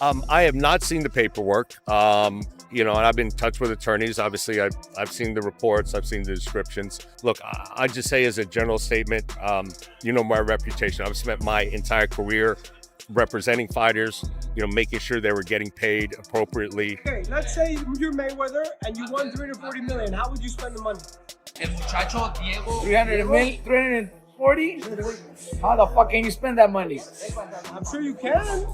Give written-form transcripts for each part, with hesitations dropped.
I have not seen the paperwork. And I've been in touch with attorneys. Obviously, I've seen the reports. I've seen the descriptions. Look, I just say as a general statement, my reputation. I've spent my entire career representing fighters, making sure they were getting paid appropriately. Okay, let's say you're Mayweather and you won 340 million. How would you spend the money? El muchacho Diego. 340? How the fuck can you spend that money? I'm sure you can.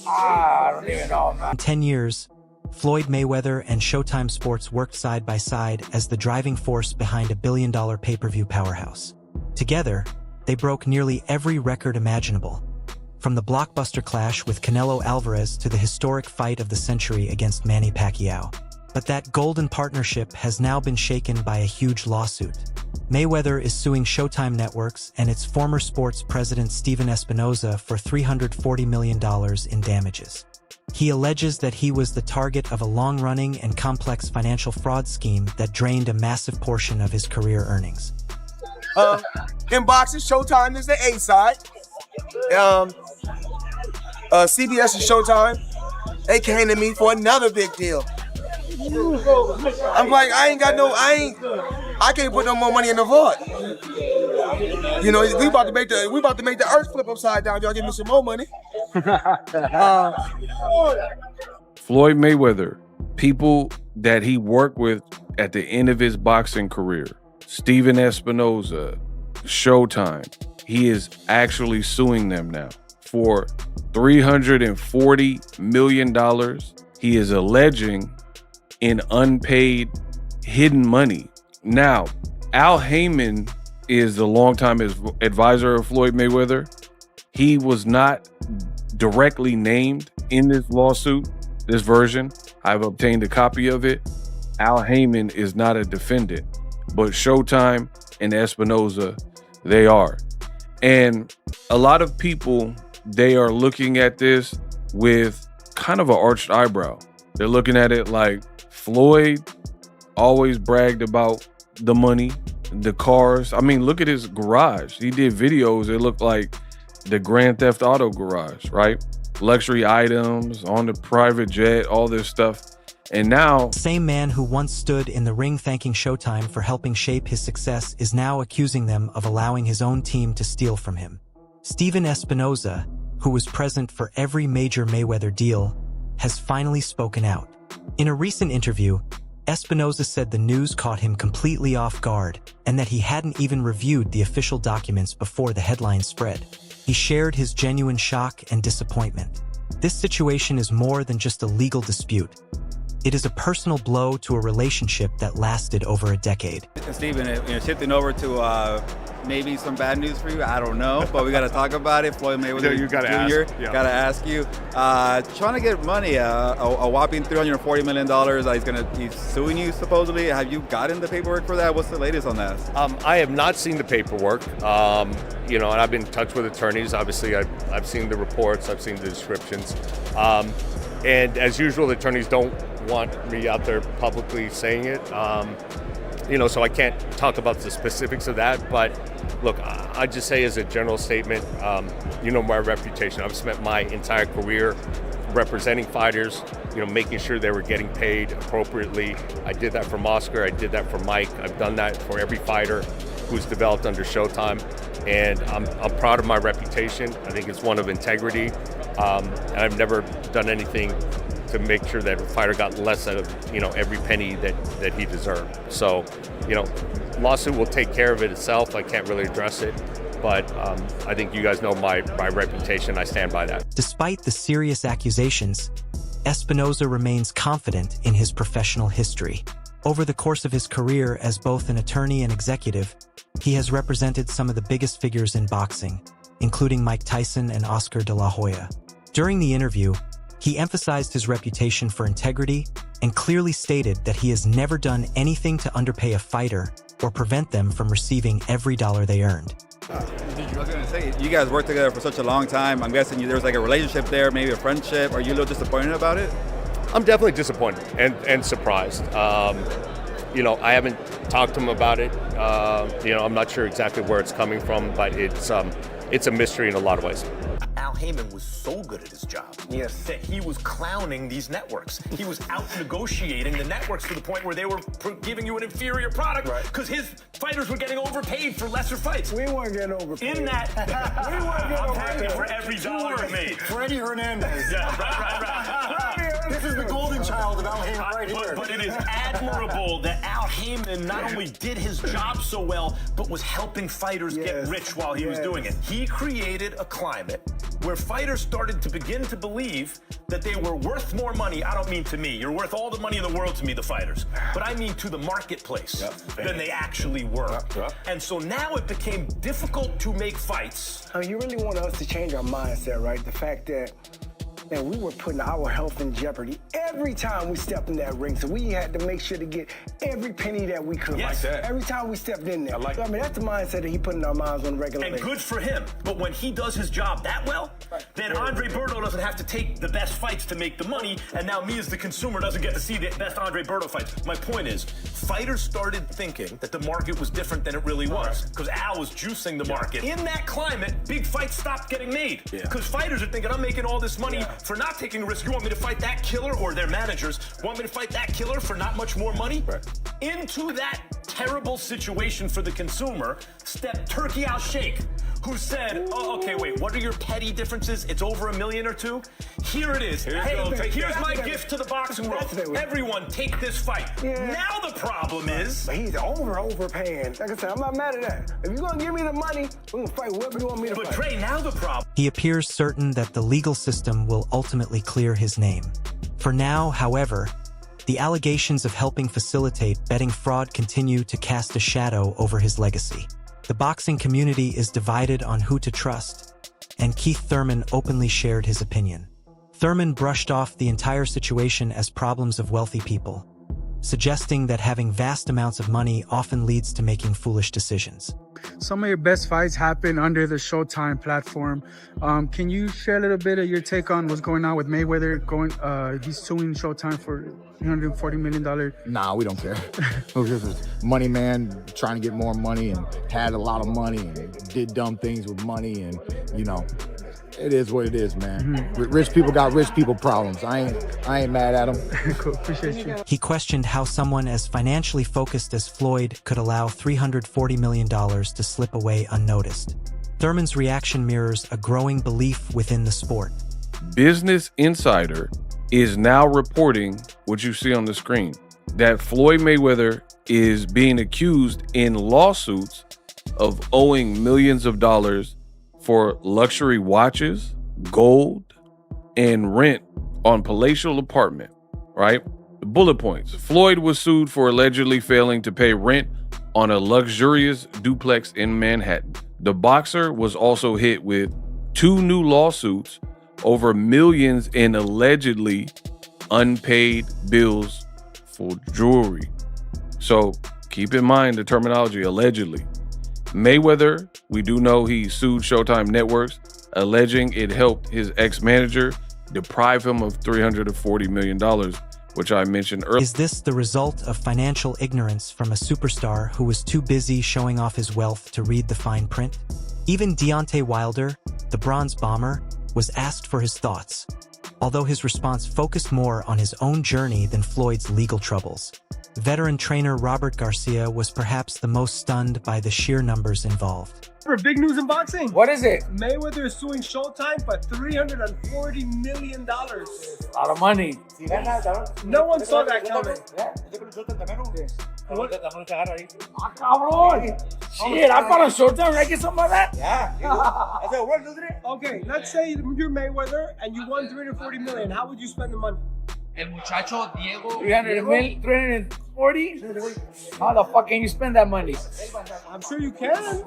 I don't even know, man. In 10 years, Floyd Mayweather and Showtime Sports worked side by side as the driving force behind a billion-dollar pay-per-view powerhouse. Together, they broke nearly every record imaginable, from the blockbuster clash with Canelo Alvarez to the historic fight of the century against Manny Pacquiao. But that golden partnership has now been shaken by a huge lawsuit. Mayweather is suing Showtime Networks and its former sports president Stephen Espinoza for $340 million in damages. He alleges that he was the target of a long-running and complex financial fraud scheme that drained a massive portion of his career earnings. In boxing, Showtime is the A side. CBS and Showtime, they came to me for another big deal. I'm like, I can't put no more money in the vault. We about to make the earth flip upside down. Y'all give me some more money. Floyd Mayweather, people that he worked with at the end of his boxing career, Stephen Espinoza, Showtime, he is actually suing them now for $340 million. He is alleging in unpaid hidden money. Now, Al Heyman is the longtime advisor of Floyd Mayweather. He was not directly named in this lawsuit, this version. I've obtained a copy of it. Al Heyman is not a defendant, but Showtime and Espinoza, they are. And a lot of people, they are looking at this with kind of an arched eyebrow. They're looking at it like Floyd always bragged about the money, the cars. I mean, look at his garage. He did videos. It looked like the Grand Theft Auto garage, right? Luxury items on the private jet, all this stuff. And now, the same man who once stood in the ring thanking Showtime for helping shape his success is now accusing them of allowing his own team to steal from him. Stephen Espinoza, who was present for every major Mayweather deal, has finally spoken out. In a recent interview, Espinoza said the news caught him completely off guard and that he hadn't even reviewed the official documents before the headline spread. He shared his genuine shock and disappointment. This situation is more than just a legal dispute. It is a personal blow to a relationship that lasted over a decade. Stephen, shifting over to maybe some bad news for you, I don't know, but we got to talk about it. Floyd Mayweather Jr., got to ask you, trying to get money, a whopping $340 million. He's suing you supposedly. Have you gotten the paperwork for that? What's the latest on that? I have not seen the paperwork, and I've been in touch with attorneys. Obviously, I've seen the reports, I've seen the descriptions. And as usual, the attorneys don't want me out there publicly saying it, so I can't talk about the specifics of that. But look, I just say as a general statement, my reputation. I've spent my entire career representing fighters, making sure they were getting paid appropriately. I did that for Oscar. I did that for Mike. I've done that for every fighter who's developed under Showtime. And I'm proud of my reputation. I think it's one of integrity. And I've never done anything to make sure that a fighter got less out of, every penny that he deserved. So, lawsuit will take care of it itself. I can't really address it, but I think you guys know my reputation. I stand by that. Despite the serious accusations, Espinoza remains confident in his professional history. Over the course of his career as both an attorney and executive, he has represented some of the biggest figures in boxing, including Mike Tyson and Oscar de la Hoya. During the interview, he emphasized his reputation for integrity and clearly stated that he has never done anything to underpay a fighter or prevent them from receiving every dollar they earned. I was going to say, you guys worked together for such a long time. I'm guessing there was like a relationship there, maybe a friendship. Are you a little disappointed about it? I'm definitely disappointed and surprised. I haven't talked to him about it. I'm not sure exactly where it's coming from, but it's a mystery in a lot of ways. Al Heyman was so good at his job that he was clowning these networks. He was out negotiating the networks to the point where they were giving you an inferior product because his fighters were getting overpaid for lesser fights. We weren't getting overpaid. In that, we weren't getting I'm overpaid. happy for every dollar you made. Freddie Hernandez. Yeah, right. This is the golden child of Al Heyman right here. But it is admirable that Al Heyman not only did his job so well, but was helping fighters get rich while he was doing it. He created a climate where fighters started to begin to believe that they were worth more money. I don't mean to me. You're worth all the money in the world to me, the fighters. But I mean to the marketplace than they actually were. And so now it became difficult to make fights. I mean, you really want us to change our mindset, right? The fact that we were putting our health in jeopardy every time we stepped in that ring. So we had to make sure to get every penny that we could. Yes. Every time we stepped in there. I mean, that's the mindset that he put in our minds on a regular basis. And good for him. But when he does his job that well, then Andre Berto doesn't have to take the best fights to make the money, and now me as the consumer doesn't get to see the best Andre Berto fights. My point is, fighters started thinking that the market was different than it really was, because Al was juicing the market. In that climate, big fights stopped getting made, because fighters are thinking, I'm making all this money for not taking a risk. You want me to fight that killer, or their managers want me to fight that killer for not much more money? Into that terrible situation for the consumer stepped Turkey Al Sheikh, who said, oh, okay, wait, what are your petty differences? It's over $1 million or $2 million? Here it is. Here's my gift to the boxing world. Everyone, take this fight. Now the problem is... But he's overpaying. Like I said, I'm not mad at that. If you're going to give me the money, we're going to fight whoever you want me to fight. But Trey, now the problem... He appears certain that the legal system will ultimately clear his name. For now, however, the allegations of helping facilitate betting fraud continue to cast a shadow over his legacy. The boxing community is divided on who to trust, and Keith Thurman openly shared his opinion. Thurman brushed off the entire situation as problems of wealthy people, suggesting that having vast amounts of money often leads to making foolish decisions. Some of your best fights happen under the Showtime platform. Can you share a little bit of your take on what's going on with Mayweather? He's suing Showtime for $340 million. Nah, we don't care. Money man trying to get more money and had a lot of money and did dumb things with money, and you know, it is what it is, man. Rich people got rich people problems. I ain't mad at them. Cool, appreciate you. He questioned how someone as financially focused as Floyd could allow $340 million to slip away unnoticed. Thurman's reaction mirrors a growing belief within the sport. Business Insider is now reporting what you see on the screen, that Floyd Mayweather is being accused in lawsuits of owing millions of dollars for luxury watches, gold, and rent on palatial apartment, right? The bullet points. Floyd was sued for allegedly failing to pay rent on a luxurious duplex in Manhattan. The boxer was also hit with 2 new lawsuits over millions in allegedly unpaid bills for jewelry. So keep in mind the terminology, allegedly. Mayweather, we do know he sued Showtime Networks, alleging it helped his ex-manager deprive him of $340 million, which I mentioned earlier. Is this the result of financial ignorance from a superstar who was too busy showing off his wealth to read the fine print? Even Deontay Wilder, the Bronze Bomber, was asked for his thoughts, although his response focused more on his own journey than Floyd's legal troubles. Veteran trainer Robert Garcia was perhaps the most stunned by the sheer numbers involved. For big news in boxing. What is it? Mayweather is suing Showtime for $340 million. A lot of money. No one saw that coming. Cabrón. Shit, I bought a Showtime. Did I get something like that? Okay, let's say you're Mayweather and you won $340 million. How would you spend the money? El muchacho Diego. 340? How the fuck can you spend that money? I'm sure you can.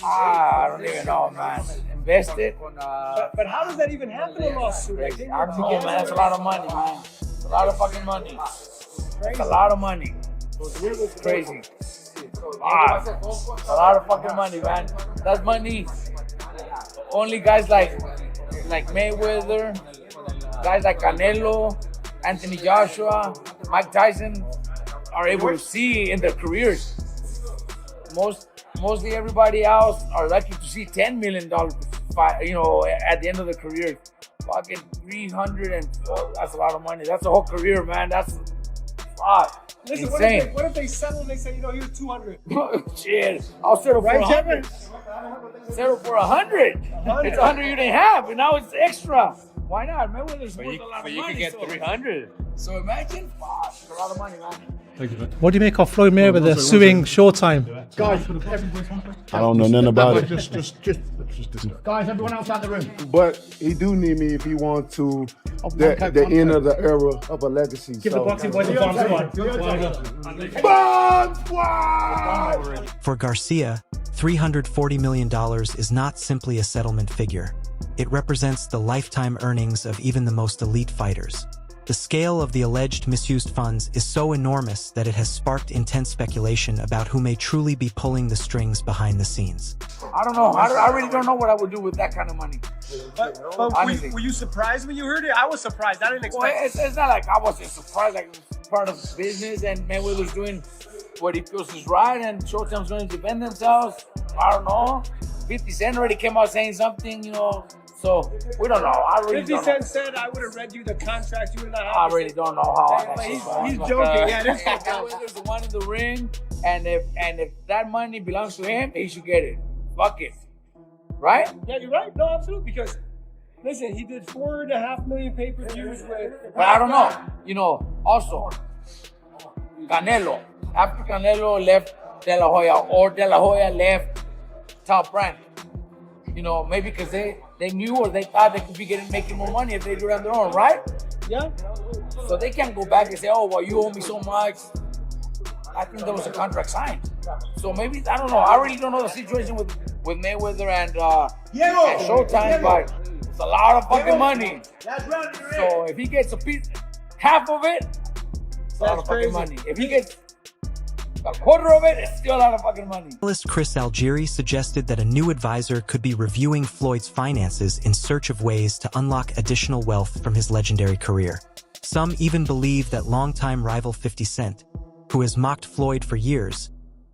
I don't even know, man. Invest it. But how does that even happen in a lawsuit? I don't know, man. That's a lot of money, man. It's a lot of fucking money. That's a lot of money. It's crazy. Wow. A lot of fucking money, man. That's money. Only guys like Mayweather, guys like Canelo, Anthony Joshua, Mike Tyson are able to see in their careers. Mostly everybody else are lucky to see $10 million fight, at the end of their career, fucking 300 and that's a lot of money. That's a whole career, man. That's Listen, insane. What if they settle and they say, here's 200? Shit, I'll settle for 100. Settle for 100. It's 100 you didn't have, and now it's extra. Why not? Mayweather's worth a lot of money. You could get 300. So imagine, it's a lot of money, man. What do you make of Floyd Mayweather suing Showtime? Guys, I don't know nothing about it. guys, everyone else out the room. But he do need me if he wants to. The end of the era of a legacy. Give the boxing boys a Bomb Squad! For Garcia, $340 million is not simply a settlement figure. It represents the lifetime earnings of even the most elite fighters. The scale of the alleged misused funds is so enormous that it has sparked intense speculation about who may truly be pulling the strings behind the scenes. I don't know. I really don't know what I would do with that kind of money. But were you surprised when you heard it? I was surprised. I didn't expect it. It's not like I wasn't surprised. Like, it's part of business, and Mayweather's doing what he feels is right, and Showtime's going to defend themselves. I don't know. 50 Cent already came out saying something, So, we don't know. I really 50 don't Cent know. said I would have read you the contract. You would not have. I really don't know how. He's joking. Yeah, this guy. Mayweather's the one in the ring, and if that money belongs to him, he should get it. Fuck it. Right? Yeah, you're right. No, absolutely. Because, listen, he did 4.5 million pay-per-views with... But I don't know. Also, Canelo. After Canelo left De La Hoya, or De La Hoya left Top Rank, maybe because they knew or they thought they could be making more money if they do it on their own, right? Yeah. So they can't go back and say, oh, well, you owe me so much. I think there was a contract signed. So maybe, I don't know. I really don't know the situation with Mayweather and Showtime, but it's a lot of fucking money. So if he gets half of it, it's a lot of fucking money. If he gets a quarter of it, it's still a lot of fucking money. Analyst Chris Algieri suggested that a new advisor could be reviewing Floyd's finances in search of ways to unlock additional wealth from his legendary career. Some even believe that longtime rival 50 Cent, who has mocked Floyd for years,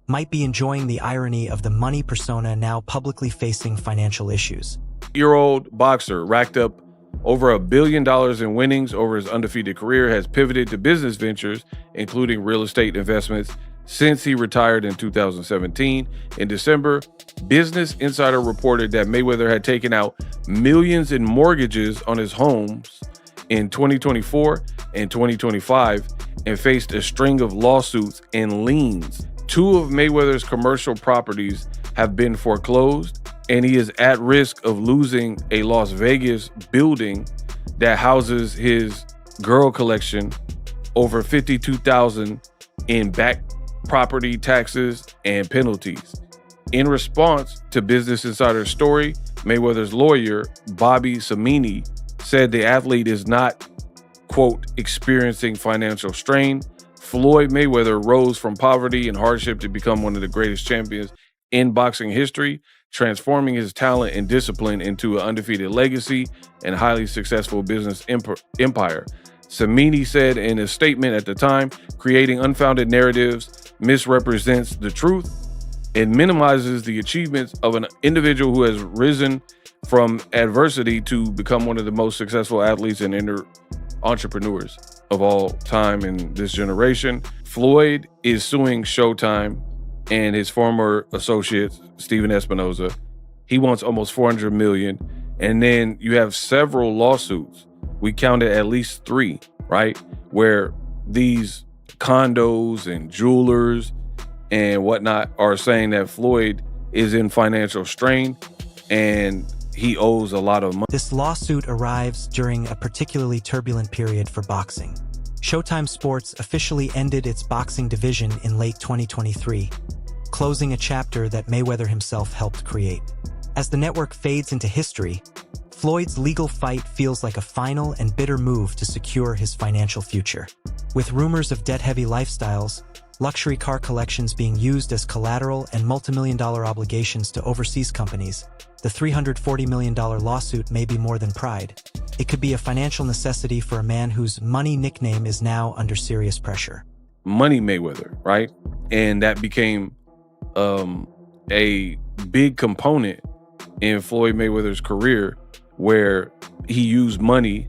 might be enjoying the irony of the money persona now publicly facing financial issues. Year-old boxer racked up over $1 billion in winnings over his undefeated career, has pivoted to business ventures, including real estate investments, since he retired in 2017. In December, Business Insider reported that Mayweather had taken out millions in mortgages on his homes in 2024 and 2025 and faced a string of lawsuits and liens. 2 of Mayweather's commercial properties have been foreclosed, and he is at risk of losing a Las Vegas building that houses his girl collection, over $52,000 in back property taxes and penalties. In response to Business Insider's story, Mayweather's lawyer, Bobby Samini, said the athlete is not, quote, experiencing financial strain. Floyd Mayweather rose from poverty and hardship to become one of the greatest champions in boxing history, transforming his talent and discipline into an undefeated legacy and highly successful business empire. Samini said in a statement at the time, creating unfounded narratives misrepresents the truth and minimizes the achievements of an individual who has risen from adversity to become one of the most successful athletes and entrepreneurs of all time in this generation. Floyd is suing Showtime and his former associate, Stephen Espinoza. He wants almost $400 million. And then you have several lawsuits. We counted at least 3, right? Where these condos and jewelers and whatnot are saying that Floyd is in financial strain and he owes a lot of money. This lawsuit arrives during a particularly turbulent period for boxing. Showtime Sports officially ended its boxing division in late 2023, closing a chapter that Mayweather himself helped create. As the network fades into history, Floyd's legal fight feels like a final and bitter move to secure his financial future. With rumors of debt-heavy lifestyles, luxury car collections being used as collateral, and multimillion-dollar obligations to overseas companies, the $340 million lawsuit may be more than pride. It could be a financial necessity for a man whose money nickname is now under serious pressure. Money Mayweather, right? And that became a big component in Floyd Mayweather's career where he used money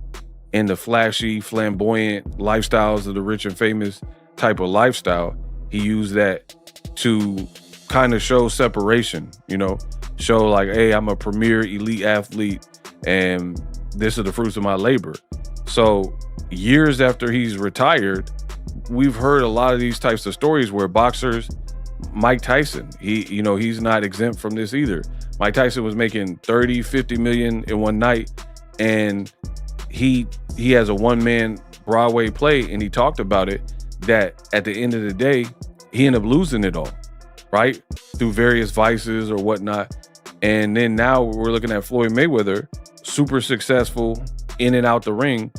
and the flashy, flamboyant lifestyles of the rich and famous type of lifestyle. He used that to kind of show separation, you know, show like, hey, I'm a premier elite athlete and this is the fruits of my labor. So years after he's retired, we've heard a lot of these types of stories where boxers, Mike Tyson, he's not exempt from this either. Mike Tyson was making 30, 50 million in one night, and he has a one-man Broadway play, and he talked about it, that at the end of the day, he ended up losing it all, right? Through various vices or whatnot. And then now we're looking at Floyd Mayweather, super successful in and out the ring,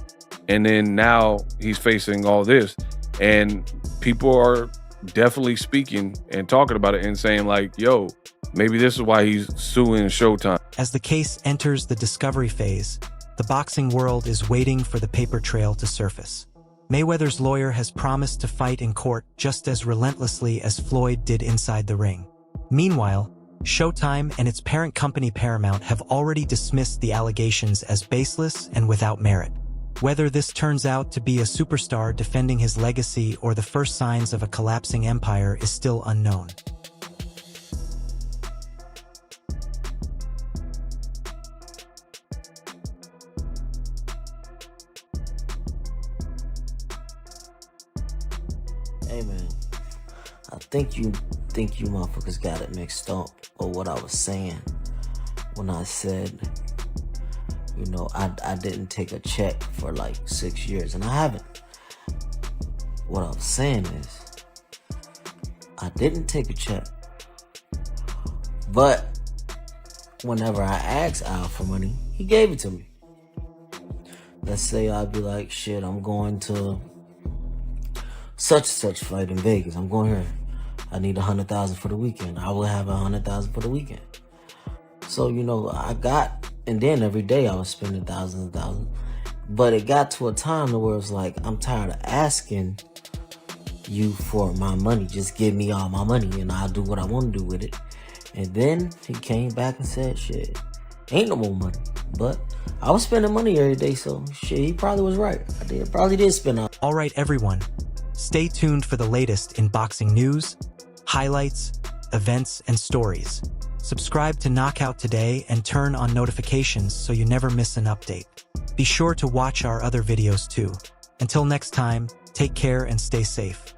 and then now he's facing all this. And people are definitely speaking and talking about it and saying like, yo, maybe this is why he's suing Showtime. As the case enters the discovery phase, the boxing world is waiting for the paper trail to surface. Mayweather's lawyer has promised to fight in court just as relentlessly as Floyd did inside the ring. Meanwhile, Showtime and its parent company Paramount have already dismissed the allegations as baseless and without merit. Whether this turns out to be a superstar defending his legacy or the first signs of a collapsing empire is still unknown. Hey man, I think you motherfuckers got it mixed up or what I was saying when I said, you know, I didn't take a check for like 6 years, and I haven't. What I was saying is, I didn't take a check, but whenever I asked Al for money, he gave it to me. Let's say I'd be like, shit, I'm going to such fight in Vegas. I'm going here. I need 100,000 for the weekend. I will have 100,000 for the weekend. So, you know, I got, and then every day I was spending thousands and thousands. But it got to a time where it was like, I'm tired of asking you for my money. Just give me all my money and I'll do what I want to do with it. And then he came back and said, shit, ain't no more money. But I was spending money every day, so shit, he probably was right. Probably did spend all. All right, everyone. Stay tuned for the latest in boxing news, highlights, events, and stories. Subscribe to Knockout today and turn on notifications so you never miss an update. Be sure to watch our other videos too. Until next time, take care and stay safe.